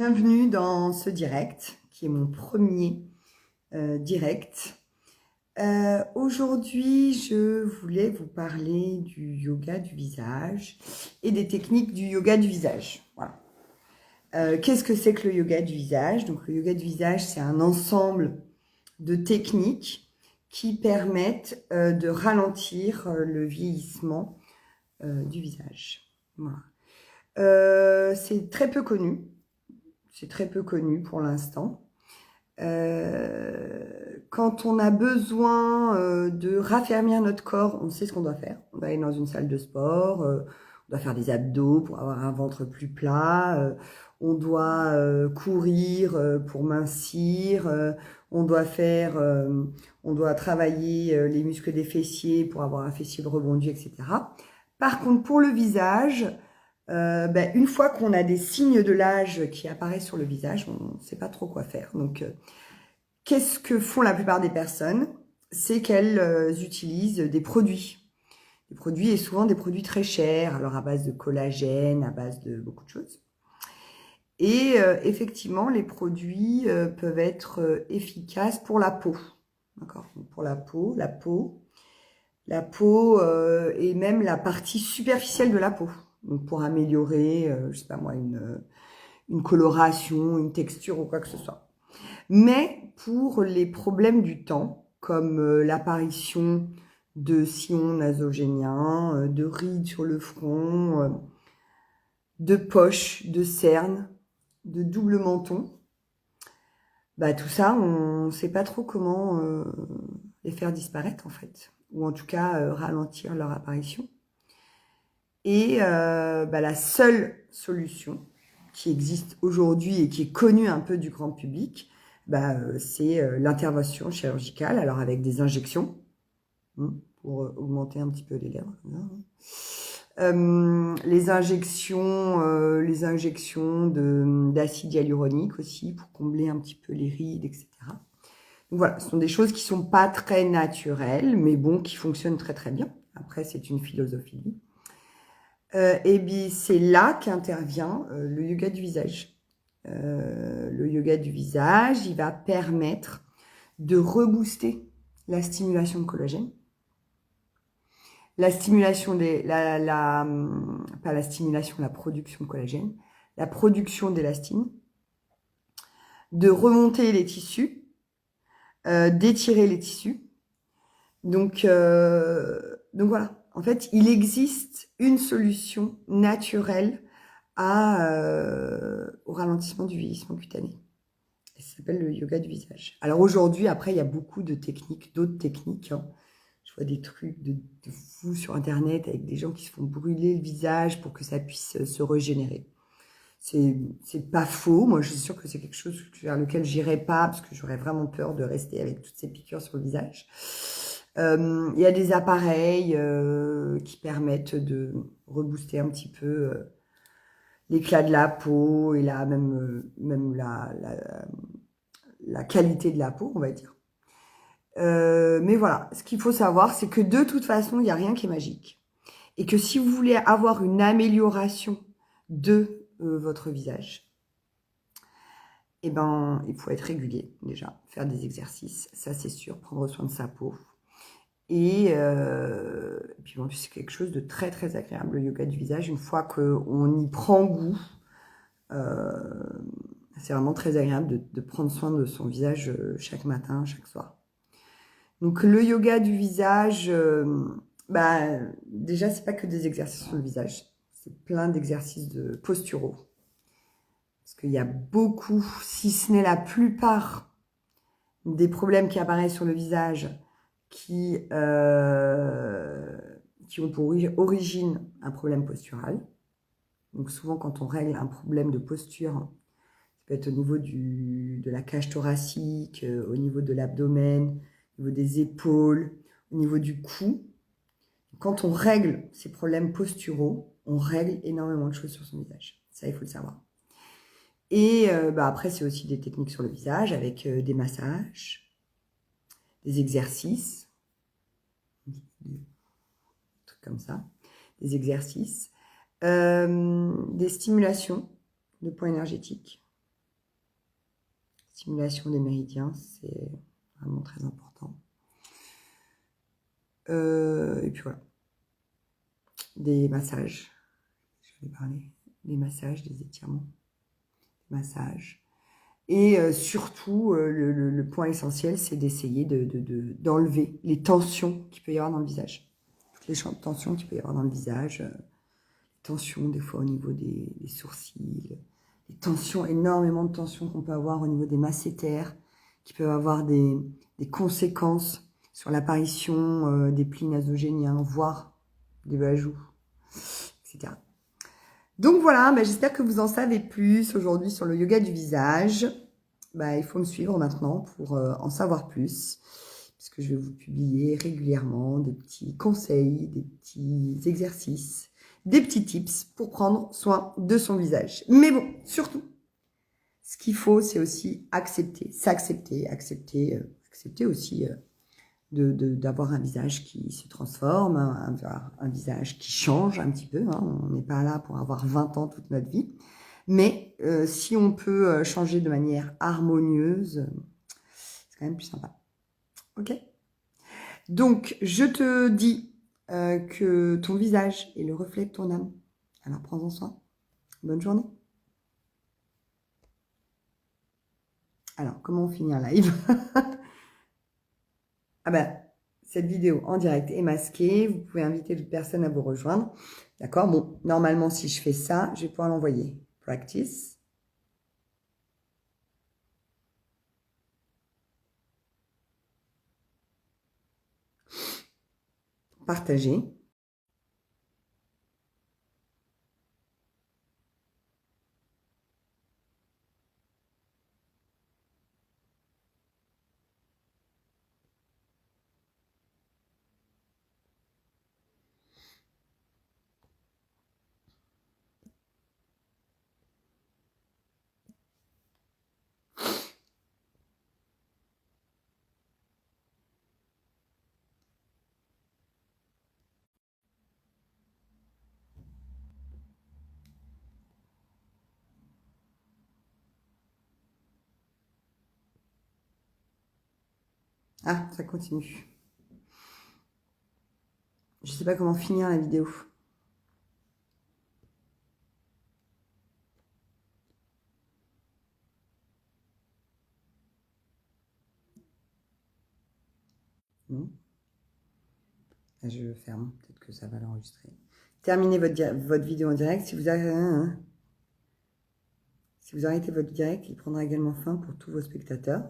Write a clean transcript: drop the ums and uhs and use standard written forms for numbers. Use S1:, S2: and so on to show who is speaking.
S1: Bienvenue dans ce direct, qui est mon premier direct. Aujourd'hui, je voulais vous parler du yoga du visage et des techniques du yoga du visage. Voilà. Qu'est-ce que c'est que le yoga du visage? Donc, le yoga du visage, c'est un ensemble de techniques qui permettent de ralentir le vieillissement du visage. Voilà. C'est très peu connu. C'est très peu connu pour l'instant. Quand on a besoin de raffermir notre corps, on sait ce qu'on doit faire. On doit aller dans une salle de sport, on doit faire des abdos pour avoir un ventre plus plat, on doit courir pour mincir, on doit travailler les muscles des fessiers pour avoir un fessier rebondi, etc. Par contre, pour le visage, une fois qu'on a des signes de l'âge qui apparaissent sur le visage, on ne sait pas trop quoi faire. Donc, qu'est-ce que font la plupart des personnes? C'est qu'elles utilisent des produits. Des produits, et souvent des produits très chers, alors à base de collagène, à base de beaucoup de choses. Et effectivement, les produits peuvent être efficaces pour la peau. D'accord? Pour la peau et même la partie superficielle de la peau. Donc pour améliorer, je sais pas moi, une coloration, une texture ou quoi que ce soit. Mais pour les problèmes du temps, comme l'apparition de sillons nasogéniens, de rides sur le front, de poches, de cernes, de double menton, tout ça, on ne sait pas trop comment les faire disparaître en fait, ou en tout cas ralentir leur apparition. Et la seule solution qui existe aujourd'hui et qui est connue un peu du grand public, c'est l'intervention chirurgicale, alors avec des injections, pour augmenter un petit peu les lèvres. Les injections d'acide hyaluronique aussi, pour combler un petit peu les rides, etc. Donc voilà, ce sont des choses qui sont pas très naturelles, mais bon, qui fonctionnent très très bien. Après, c'est une philosophie de vie. Et bien, c'est là qu'intervient le yoga du visage. Le yoga du visage, il va permettre de rebooster la stimulation de collagène, la stimulation pas la stimulation, la production de collagène, la production d'élastine, de remonter les tissus, d'étirer les tissus. Donc voilà. En fait, il existe une solution naturelle au ralentissement du vieillissement cutané. Et ça s'appelle le yoga du visage. Alors aujourd'hui, après, il y a beaucoup de techniques, d'autres techniques. Je vois des trucs de fous sur Internet avec des gens qui se font brûler le visage pour que ça puisse se régénérer. C'est pas faux. Moi, je suis sûre que c'est quelque chose vers lequel j'irai pas parce que j'aurais vraiment peur de rester avec toutes ces piqûres sur le visage. Il y a des appareils qui permettent de rebooster un petit peu l'éclat de la peau et même la qualité de la peau, on va dire. Mais voilà, ce qu'il faut savoir, c'est que de toute façon, il n'y a rien qui est magique. Et que si vous voulez avoir une amélioration de votre visage, il faut être régulier déjà, faire des exercices, ça c'est sûr, prendre soin de sa peau. Et puis en plus, c'est quelque chose de très très agréable, le yoga du visage. Une fois qu'on y prend goût, c'est vraiment très agréable de prendre soin de son visage chaque matin, chaque soir. Donc le yoga du visage, déjà, c'est pas que des exercices sur le visage, c'est plein d'exercices posturaux. Parce qu'il y a beaucoup, si ce n'est la plupart des problèmes qui apparaissent sur le visage, qui ont pour origine un problème postural. Donc souvent, quand on règle un problème de posture, ça peut être au niveau de la cage thoracique, au niveau de l'abdomen, au niveau des épaules, au niveau du cou. Quand on règle ces problèmes posturaux, on règle énormément de choses sur son visage. Ça, il faut le savoir. Et après, c'est aussi des techniques sur le visage avec des massages, des exercices, des trucs comme ça, des exercices, des stimulations de points énergétiques. stimulation des méridiens, c'est vraiment très important. Et puis voilà. Des massages. Je vais parler. Des massages, des étirements. Des massages. Et surtout, le point essentiel, c'est d'essayer d'enlever les tensions qu'il peut y avoir dans le visage. Toutes les tensions qu'il peut y avoir dans le visage. Tensions, des fois, au niveau des sourcils. Les tensions, énormément de tensions qu'on peut avoir au niveau des masséters, qui peuvent avoir des conséquences sur l'apparition des plis nasogéniens, voire des bajous, etc. Donc voilà, j'espère que vous en savez plus aujourd'hui sur le yoga du visage. Il faut me suivre maintenant pour en savoir plus, puisque je vais vous publier régulièrement des petits conseils, des petits exercices, des petits tips pour prendre soin de son visage. Mais bon, surtout, ce qu'il faut, c'est aussi accepter, s'accepter, accepter aussi d'avoir un visage qui se transforme, un visage qui change un petit peu. Hein. On n'est pas là pour avoir 20 ans toute notre vie. Mais si on peut changer de manière harmonieuse, c'est quand même plus sympa. Ok? Donc, je te dis que ton visage est le reflet de ton âme. Alors, prends-en soin. Bonne journée. Alors, comment on finit un live? Cette vidéo en direct est masquée. Vous pouvez inviter d'autres personnes à vous rejoindre. D'accord? Bon, normalement, si je fais ça, je vais pouvoir l'envoyer. Practice. Partager. Ah, ça continue. Je ne sais pas comment finir la vidéo. Non. Là, je ferme. Peut-être que ça va l'enregistrer. Terminez votre vidéo en direct. Si vous arrêtez votre direct, il prendra également fin pour tous vos spectateurs.